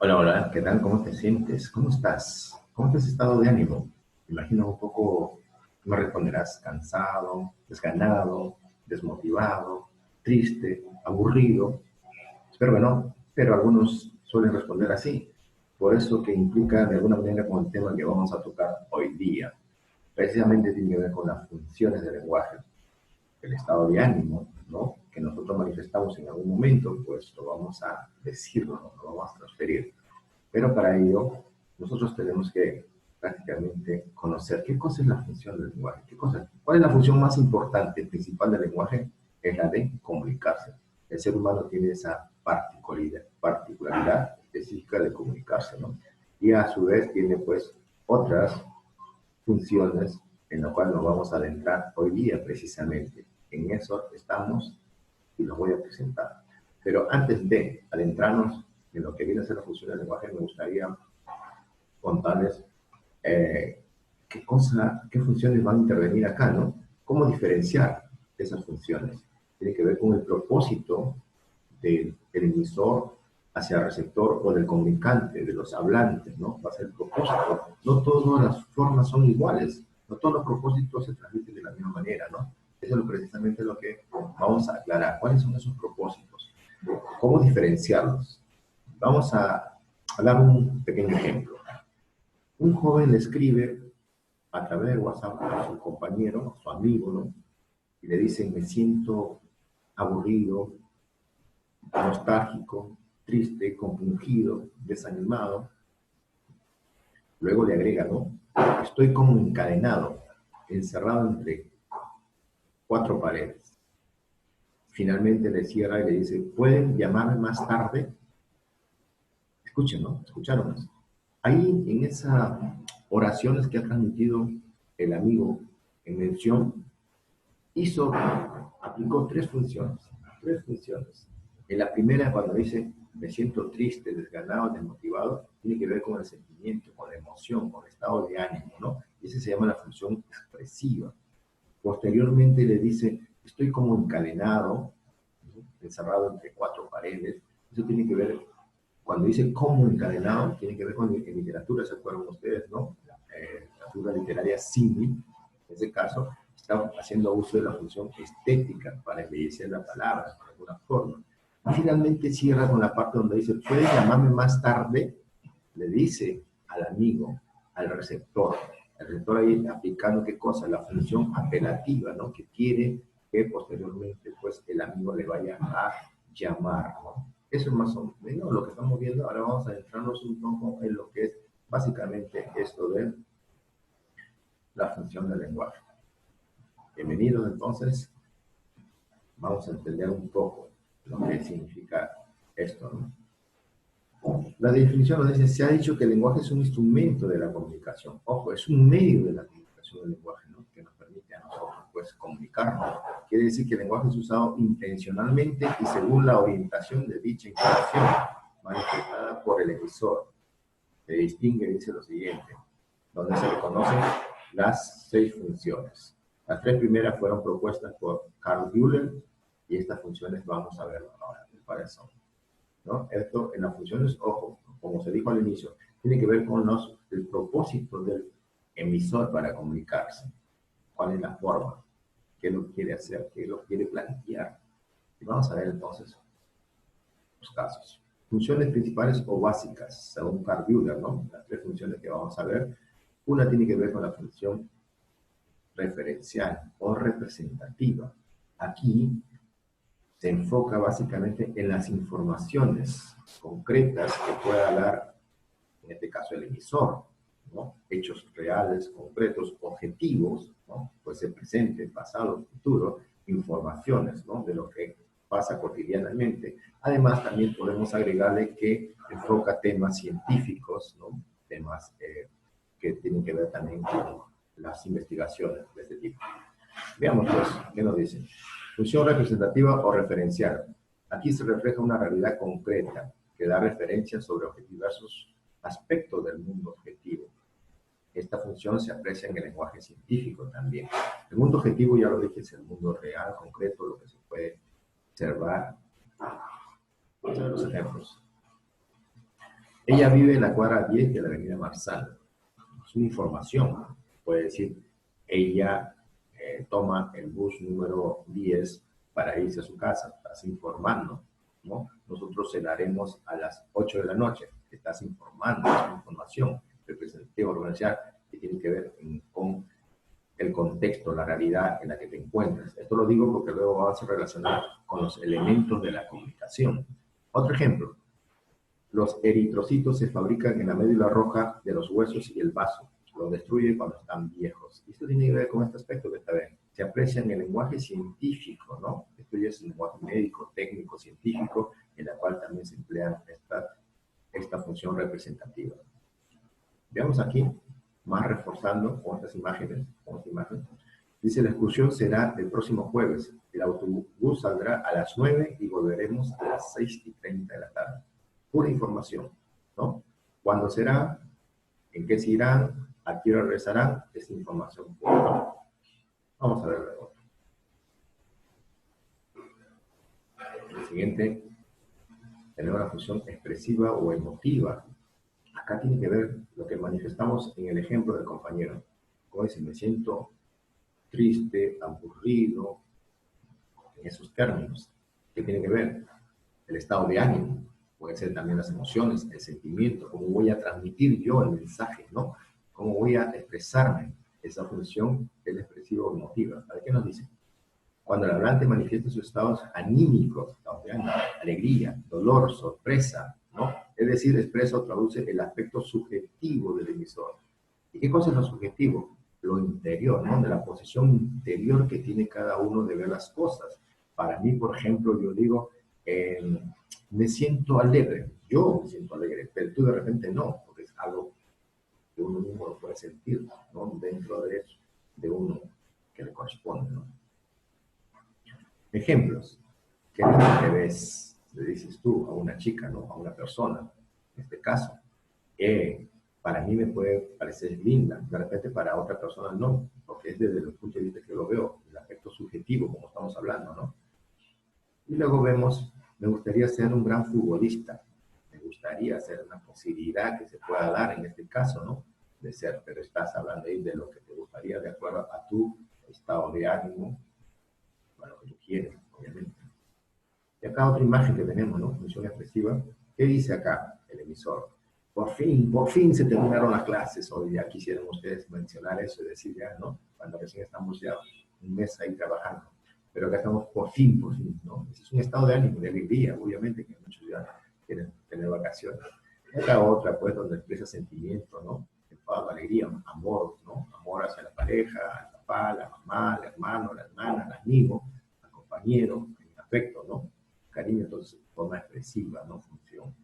Hola, hola, ¿qué tal? ¿Cómo te sientes? ¿Cómo estás? ¿Cómo te has estado de ánimo? Me imagino un poco, me responderás cansado, desganado, desmotivado, triste, aburrido. Espero que no, pero algunos suelen responder así. Por eso que implica de alguna manera con el tema que vamos a tocar hoy día. Precisamente tiene que ver con las funciones del lenguaje, el estado de ánimo, ¿no? Que nosotros manifestamos en algún momento, pues lo vamos a decirlo, ¿no? Lo vamos a transferir. Pero para ello, nosotros tenemos que prácticamente conocer qué cosa es la función del lenguaje, qué cosa, cuál es la función más importante, principal del lenguaje, es la de comunicarse. El ser humano tiene esa particularidad específica de comunicarse, ¿no? Y a su vez tiene pues otras funciones en las cuales nos vamos a adentrar hoy día precisamente. En eso estamos y los voy a presentar. Pero antes de adentrarnos en lo que viene a ser la función del lenguaje, me gustaría contarles qué funciones van a intervenir acá, ¿no? ¿Cómo diferenciar esas funciones? Tiene que ver con el propósito del emisor hacia el receptor o del comunicante, de los hablantes, ¿no? Va a ser el propósito. No todas las formas son iguales, no todos los propósitos se transmiten de la misma manera, ¿no? Eso es precisamente lo que vamos a aclarar. ¿Cuáles son esos propósitos? ¿Cómo diferenciarlos? Vamos a hablar un pequeño ejemplo. Un joven le escribe a través de WhatsApp a su compañero, a su amigo, ¿no? Y le dice, me siento aburrido, nostálgico, triste, compungido, desanimado. Luego le agrega, ¿no? Estoy como encadenado, encerrado entre cuatro paredes. Finalmente le cierra y le dice, ¿pueden llamarme más tarde? Escuchen, ¿no? Escucharon eso. Ahí, en esas oraciones que ha transmitido el amigo en mención, aplicó tres funciones. Tres funciones. En la primera, cuando dice, me siento triste, desganado, desmotivado, tiene que ver con el sentimiento, con la emoción, con el estado de ánimo, ¿no? Y ese se llama la función expresiva. Posteriormente le dice, estoy como encadenado, ¿no? Encerrado entre cuatro paredes. Eso tiene que ver, cuando dice como encadenado, tiene que ver con en literatura, ¿se acuerdan ustedes, no? La figura literaria símil, en ese caso, está haciendo uso de la función estética para embellecer la palabra, de alguna forma. Y finalmente cierra con la parte donde dice, ¿puedes llamarme más tarde? Le dice al amigo, al receptor. El receptor ahí aplicando qué cosa, la función apelativa, ¿no? Que quiere que posteriormente pues el amigo le vaya a llamar, ¿no? Eso es más o menos lo que estamos viendo. Ahora vamos a adentrarnos un poco en lo que es básicamente esto de la función del lenguaje. Bienvenidos entonces, vamos a entender un poco lo que significa esto, ¿no? La definición nos dice, se ha dicho que el lenguaje es un instrumento de la comunicación. Ojo, es un medio de la comunicación del lenguaje, ¿no? Que nos permite a nosotros, pues, comunicarnos. Quiere decir que el lenguaje es usado intencionalmente y según la orientación de dicha información manifestada por el emisor. Se distingue, dice lo siguiente, donde se reconocen las seis funciones. Las tres primeras fueron propuestas por Carl Euler y estas funciones vamos a verlo ahora, cuáles son, ¿no? Esto en las funciones, ojo, como se dijo al inicio, tiene que ver con el propósito del emisor para comunicarse. ¿Cuál es la forma? ¿Qué lo quiere hacer? ¿Qué lo quiere plantear? Y vamos a ver entonces los casos. Funciones principales o básicas, según Carl Euler, ¿no? Las tres funciones que vamos a ver. Una tiene que ver con la función referencial o representativa. Aquí se enfoca básicamente en las informaciones concretas que pueda dar, en este caso, el emisor, ¿no? Hechos reales, concretos, objetivos, ¿no? Puede ser presente, pasado, futuro, informaciones, ¿no? De lo que pasa cotidianamente. Además, también podemos agregarle que enfoca temas científicos, ¿no? Temas que tienen que ver también con las investigaciones de este tipo. Veamos pues, ¿qué nos dicen? Función representativa o referencial. Aquí se refleja una realidad concreta que da referencias sobre diversos aspectos del mundo objetivo. Esta función se aprecia en el lenguaje científico también. El mundo objetivo, ya lo dije, es el mundo real, concreto, lo que se puede observar. Vamos a ver los ejemplos. Ella vive en la cuadra 10 de la avenida Marsal. Es una información, ¿no? Puede decir, ella toma el bus número 10 para irse a su casa, estás informando, ¿no? Nosotros cenaremos a las 8 de la noche, estás informando, es una información representativa organizacional que tiene que ver con el contexto, la realidad en la que te encuentras. Esto lo digo porque luego vamos a relacionar con los elementos de la comunicación. Otro ejemplo, los eritrocitos se fabrican en la médula roja de los huesos y el vaso. Los destruye cuando están viejos. Y esto tiene que ver con este aspecto que está bien. Se aprecia en el lenguaje científico, ¿no? Esto ya es un lenguaje médico, técnico, científico, en la cual también se emplea esta función representativa. Veamos aquí, más reforzando con estas imágenes. Dice, la excursión será el próximo jueves. El autobús saldrá a las 9 y volveremos a las 6:30 de la tarde. Pura información, ¿no? ¿Cuándo será? ¿En qué se irán? ¿A qué hora regresarán? Es información pura. Vamos a ver luego. El siguiente, tener una función expresiva o emotiva. Acá tiene que ver lo que manifestamos en el ejemplo del compañero. Como dice, me siento triste, aburrido, en esos términos. ¿Qué tiene que ver? El estado de ánimo, puede ser también las emociones, el sentimiento, cómo voy a transmitir yo el mensaje, ¿no? Cómo voy a expresarme. Esa función es expresiva o emotiva. A ver qué nos dice. Cuando el hablante manifiesta sus estados anímicos, estados de ánimo, alegría, dolor, sorpresa, ¿no? Es decir, expresa o traduce el aspecto subjetivo del emisor. ¿Y qué cosa es lo subjetivo? Lo interior, ¿no? De la posición interior que tiene cada uno de ver las cosas. Para mí, por ejemplo, yo digo, me siento alegre. Yo me siento alegre, pero tú de repente no, porque es algo que uno mismo lo puede sentir, ¿no? Dentro de eso, de uno que le corresponde, ¿no? Ejemplos. ¿Qué lindo te ves? Le dices tú a una chica, ¿no? A una persona, en este caso. Para mí me puede parecer linda, de repente para otra persona no, porque es desde el punto de vista que lo veo, el aspecto subjetivo, como estamos hablando, ¿no? Y luego vemos, me gustaría ser un gran futbolista, me gustaría ser una posibilidad que se pueda dar en este caso, ¿no? De ser, pero estás hablando ahí de lo que te gustaría de acuerdo a tu estado de ánimo, a lo que tú quieres, obviamente. Y acá otra imagen que tenemos, ¿no? Función expresiva. ¿Qué dice acá el emisor? Por fin se terminaron las clases. Hoy ya quisieran ustedes mencionar eso y decir ya, ¿no? Cuando recién estamos ya un mes ahí trabajando. Pero acá estamos por fin, ¿no? Ese es un estado de ánimo, de alegría, obviamente, que muchos ya quieren tener vacaciones. Y acá otra, pues, donde expresa sentimiento, ¿no? Enfado, alegría, amor, ¿no? Amor hacia la pareja, al papá, la mamá, el hermano, la hermana, el amigo, al compañero, el afecto, ¿no? Cariño, entonces, forma expresiva, no función.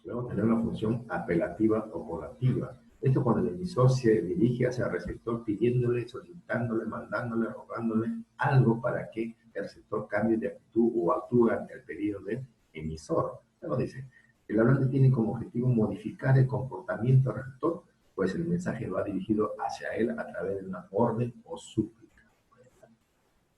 Luego tener una función apelativa o conativa. Esto cuando el emisor se dirige hacia el receptor pidiéndole, solicitándole, mandándole, rogándole algo para que el receptor cambie de actitud o actúe ante el pedido del emisor. Luego dice, el hablante tiene como objetivo modificar el comportamiento del receptor, pues el mensaje va dirigido hacia él a través de una orden o súplica.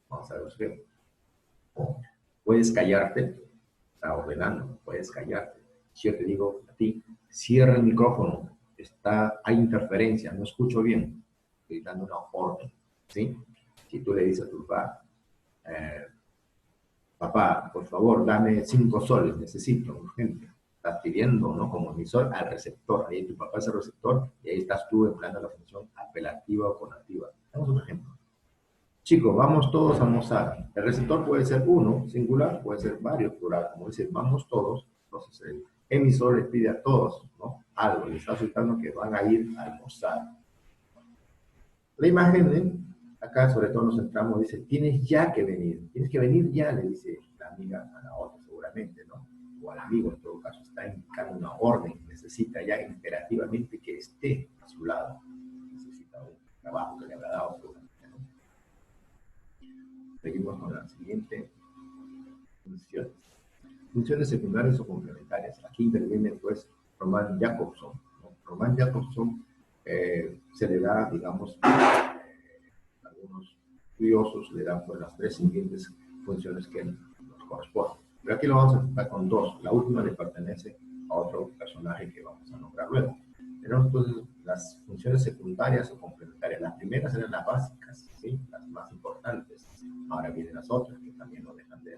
Vamos a ver los ejemplos. Puedes callarte, está ordenando, puedes callarte. Si yo te digo a ti, cierra el micrófono, hay interferencia, no escucho bien, estoy dando una orden, ¿sí? Si tú le dices a tu papá, papá, por favor, dame 5 soles, necesito, urgente. Estás pidiendo, ¿no? Como emisor al receptor, ahí tu papá es el receptor y ahí estás tú empleando la función apelativa o conativa. Damos un ejemplo. Chicos, vamos todos a almorzar. El receptor puede ser uno, singular, puede ser varios, plural. Como dice, vamos todos. Entonces, el emisor les pide a todos, ¿no? Algo, les está asustando que van a ir a almorzar. La imagen, acá sobre todo nos centramos, dice, tienes ya que venir. Tienes que venir ya, le dice la amiga a la otra, seguramente, ¿no? O al amigo, en todo caso, está indicando una orden. Necesita ya imperativamente que esté a su lado. Necesita un trabajo que le habrá dado, seguramente. Seguimos con la siguiente función. Funciones secundarias o complementarias. Aquí interviene, pues, Roman Jakobson, ¿no? Roman Jakobson se le da, digamos, algunos estudiosos le dan pues, las 3 siguientes funciones que nos corresponden. Pero aquí lo vamos a enfocar con 2. La última le pertenece a otro personaje que vamos a nombrar luego. Tenemos entonces las funciones secundarias o complementarias. Las primeras eran las básicas, ¿sí? Las más importantes. Ahora vienen las otras que también no dejan de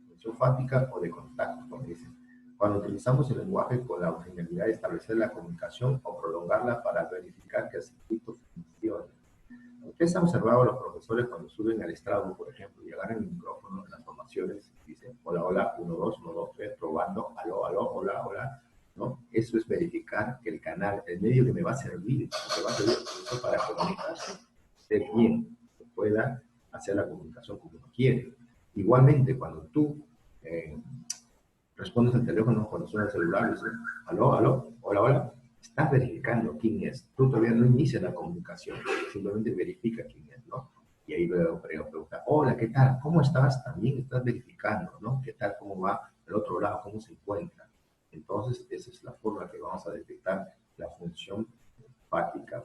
función fática o de contacto, como dicen. Cuando utilizamos el lenguaje con la finalidad de establecer la comunicación o prolongarla para verificar que el circuito funcione. Ustedes han observado a los profesores cuando suben al estrado, por ejemplo, y agarran el micrófono en las formaciones y dicen, hola, hola, 1, 2, 1, 2, 3, probando, aló, aló, hola, hola, ¿no? Eso es verificar que el canal, el medio que me va a servir, que va a servir para comunicarse, esté bien, que pueda hacer la comunicación como uno quiere. Igualmente, cuando tú respondes al teléfono, cuando suena el celular, dices, aló, aló, hola, hola, estás verificando quién es. Tú todavía no inicias la comunicación, simplemente verifica quién es, ¿no? Y ahí luego pregunta, hola, ¿qué tal? ¿Cómo estás? También estás verificando, ¿no? ¿Qué tal? ¿Cómo va el otro lado? ¿Cómo se encuentra? Entonces, esa es la forma que vamos a detectar la función fática.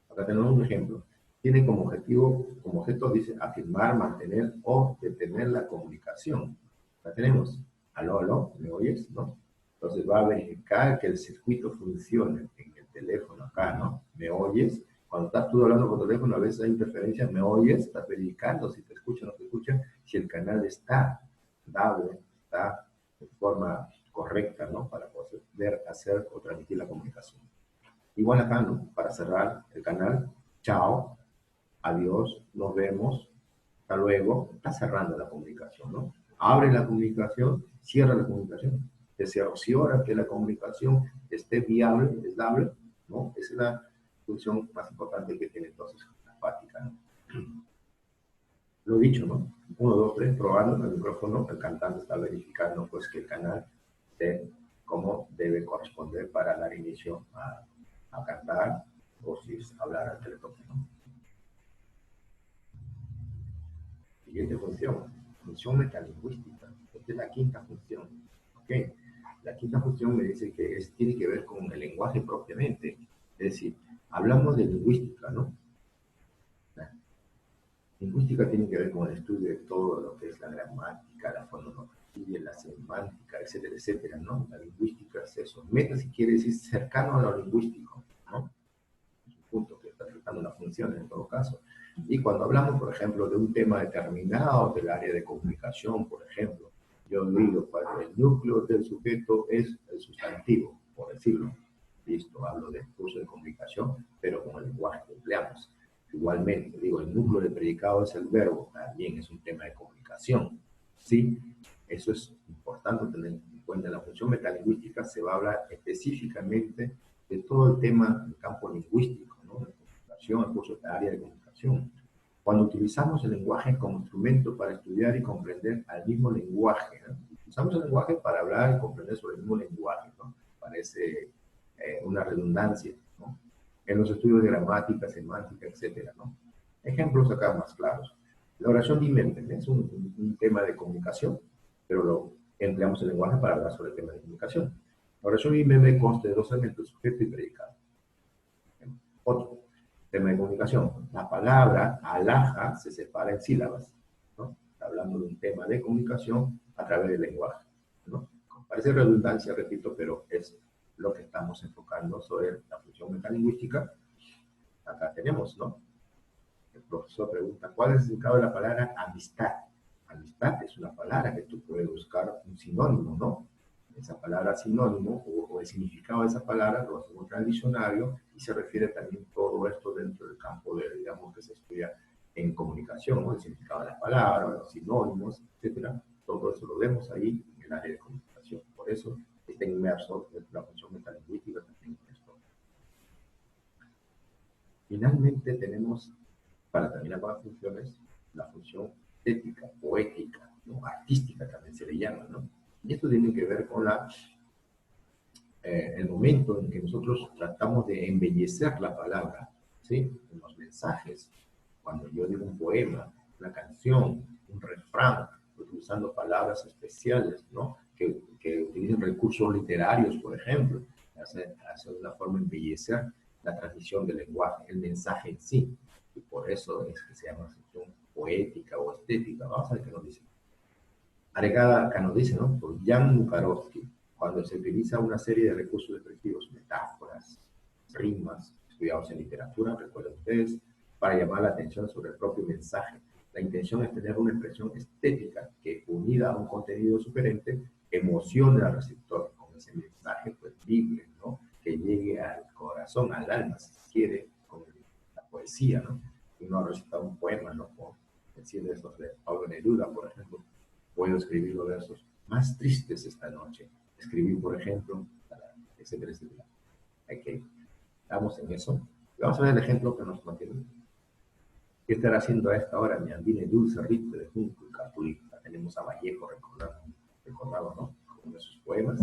Acá tenemos un ejemplo. Tiene como objetivo, como objeto, dice, afirmar, mantener o detener la comunicación. La tenemos. Aló, aló, ¿me oyes? ¿No? Entonces va a verificar que el circuito funcione en el teléfono acá, ¿no? ¿Me oyes? Cuando estás tú hablando por teléfono, a veces hay interferencia, ¿me oyes? Estás verificando si te escucha o no te escucha, si el canal está dable, está de forma correcta, ¿no? Para poder hacer o transmitir la comunicación. Igual acá, ¿no? Para cerrar el canal, chao, adiós, nos vemos, hasta luego, está cerrando la comunicación, ¿no? Abre la comunicación, cierra la comunicación, se cerciora que la comunicación esté viable, es dable, ¿no? Esa es la función más importante que tiene entonces la fática, ¿no? Lo dicho, ¿no? 1, 2, 3, probando el micrófono, el cantante está verificando pues que el canal esté como debe corresponder para dar inicio a cantar o si es hablar al teléfono. Siguiente función metalingüística. Esta es la quinta función. ¿Okay? La quinta función me dice que tiene que ver con el lenguaje propiamente. Es decir, hablamos de lingüística, ¿no? La lingüística tiene que ver con el estudio de todo lo que es la gramática, la fonología, la semántica, etcétera, etcétera, ¿no? La lingüística es eso. Meta, si quiere decir, cercano a lo lingüístico, ¿no? Es un punto que está tratando la función en todo caso. Y cuando hablamos, por ejemplo, de un tema determinado del área de comunicación, por ejemplo, yo digo, el núcleo del sujeto es el sustantivo, por decirlo. Listo, hablo del curso de comunicación, pero con el lenguaje que empleamos. Igualmente, digo, el núcleo del predicado es el verbo, también es un tema de comunicación. ¿Sí? Eso es importante tener en cuenta. En la función metalingüística se va a hablar específicamente de todo el tema del campo lingüístico, ¿no? De comunicación, el curso de área de comunicación. Cuando utilizamos el lenguaje como instrumento para estudiar y comprender al mismo lenguaje, ¿no? Usamos el lenguaje para hablar y comprender sobre el mismo lenguaje, ¿no? Parece una redundancia, ¿no? En los estudios de gramática, semántica, etcétera, ¿no? Ejemplos acá más claros. La oración dime es un tema de comunicación, pero lo empleamos el lenguaje para hablar sobre el tema de comunicación. La oración dime consta de dos elementos, sujeto y predicado. Otro tema de comunicación. La palabra alhaja se separa en sílabas, ¿no? Está hablando de un tema de comunicación a través del lenguaje, ¿no? Parece redundancia, repito, pero es lo que estamos enfocando sobre la función metalingüística. Acá tenemos, ¿no? El profesor pregunta, ¿cuál es el significado de la palabra amistad? Amistad es una palabra que tú puedes buscar un sinónimo, ¿no? Esa palabra sinónimo o el significado de esa palabra lo vas a encontrar en el diccionario y se refiere también todo esto dentro del campo de, digamos, que se estudia en comunicación, ¿no? El significado de las palabras, los sinónimos, etcétera. Todo eso lo vemos ahí en el área de comunicación. Por eso está inmerso en la función metalingüística también en esto. Finalmente tenemos, para terminar con las funciones, la función estética, poética, ¿no? Artística también se le llama, ¿no? Y esto tiene que ver con el momento en que nosotros tratamos de embellecer la palabra, ¿sí? En los mensajes. Cuando yo digo un poema, una canción, un refrán, utilizando palabras especiales, ¿no? Que utilicen recursos literarios, por ejemplo, hace una forma de embellecer la transmisión del lenguaje, el mensaje en sí. Y por eso es que se llama función poética o estética. Vamos a ver qué nos dice. Agregada acá nos dice, ¿no? Por Jan Mukarovsky. cuando se utiliza una serie de recursos expresivos, metáforas, rimas, estudiados en literatura, recuerden ustedes, para llamar la atención sobre el propio mensaje. La intención es tener una expresión estética que, unida a un contenido sugerente, emocione al receptor con ese mensaje pues vibre, ¿no? Que llegue al corazón, al alma, si se quiere, con la poesía, ¿no? Uno ha recitado un poema, ¿no? Como decir esos de Pablo Neruda, por ejemplo. Puedo escribir los versos más tristes esta noche. Escribí, por ejemplo, etcétera, etcétera. Ok, estamos en eso. Y vamos a ver el ejemplo que nos mantiene. ¿Qué estará haciendo a esta hora mi andina y dulce rito de junco y capulita? Tenemos a Vallejo recordado, ¿no? Con sus poemas.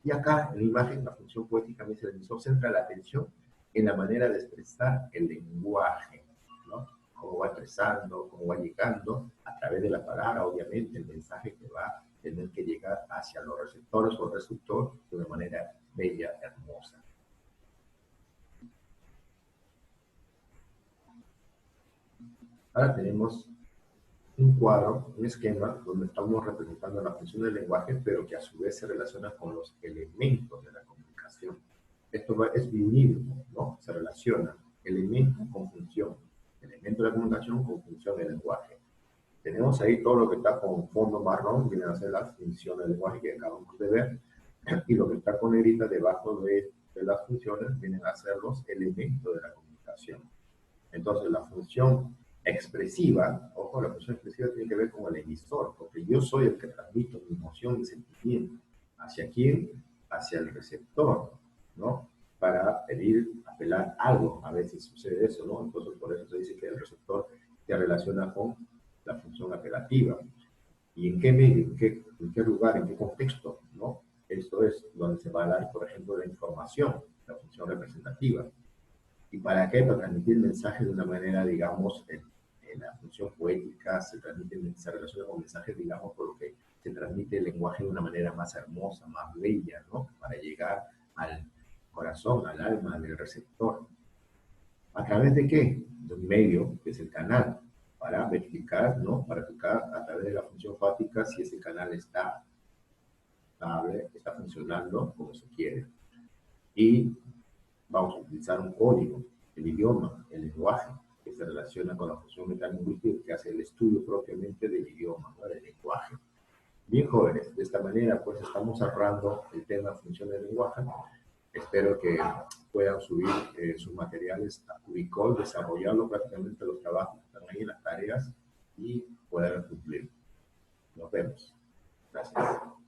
Y acá, en la imagen, la función poética me dice el emisor centra la atención en la manera de expresar el lenguaje, ¿no? Cómo va expresando, cómo va llegando a través de la palabra, obviamente, el mensaje que va a tener que llegar hacia los receptores o el receptor de una manera bella, hermosa. Ahora tenemos un cuadro, un esquema, donde estamos representando la función del lenguaje, pero que a su vez se relaciona con los elementos de la comunicación. Esto es biunívoco, ¿no? Se relaciona elemento con función, elemento de la comunicación con función del lenguaje. Tenemos ahí todo lo que está con fondo marrón, vienen a ser las funciones del lenguaje que acabamos de ver, y lo que está con negrita debajo de las funciones vienen a ser los elementos de la comunicación. Entonces, la función expresiva, ojo, la función expresiva tiene que ver con el emisor, porque yo soy el que transmito mi emoción, mi sentimiento. ¿Hacia quién? Hacia el receptor, ¿no? Para pedir, apelar algo. A veces sucede eso, ¿no? Entonces, por eso se dice que el receptor se relaciona con la función apelativa. ¿Y en qué medio, en qué lugar, en qué contexto, ¿no? Esto es donde se va a dar, por ejemplo, la información, la función representativa. ¿Y para qué? Para transmitir mensajes de una manera, digamos, en la función poética se relaciona con mensajes, digamos, por lo que se transmite el lenguaje de una manera más hermosa, más bella, ¿no? Para llegar al corazón, al alma del receptor. ¿A través de qué? De un medio, que es el canal, para verificar, ¿no? Para verificar a través de la función fática si ese canal está estable, está funcionando como se quiere. Y vamos a utilizar un código, el idioma, el lenguaje, que se relaciona con la función metalingüística que hace el estudio propiamente del idioma, ¿no? Del lenguaje. Bien, jóvenes, de esta manera pues estamos cerrando el tema función del lenguaje. Espero que puedan subir sus materiales a Cubicol, desarrollarlo prácticamente los trabajos que están ahí, las tareas, y poder cumplir. Nos vemos. Gracias.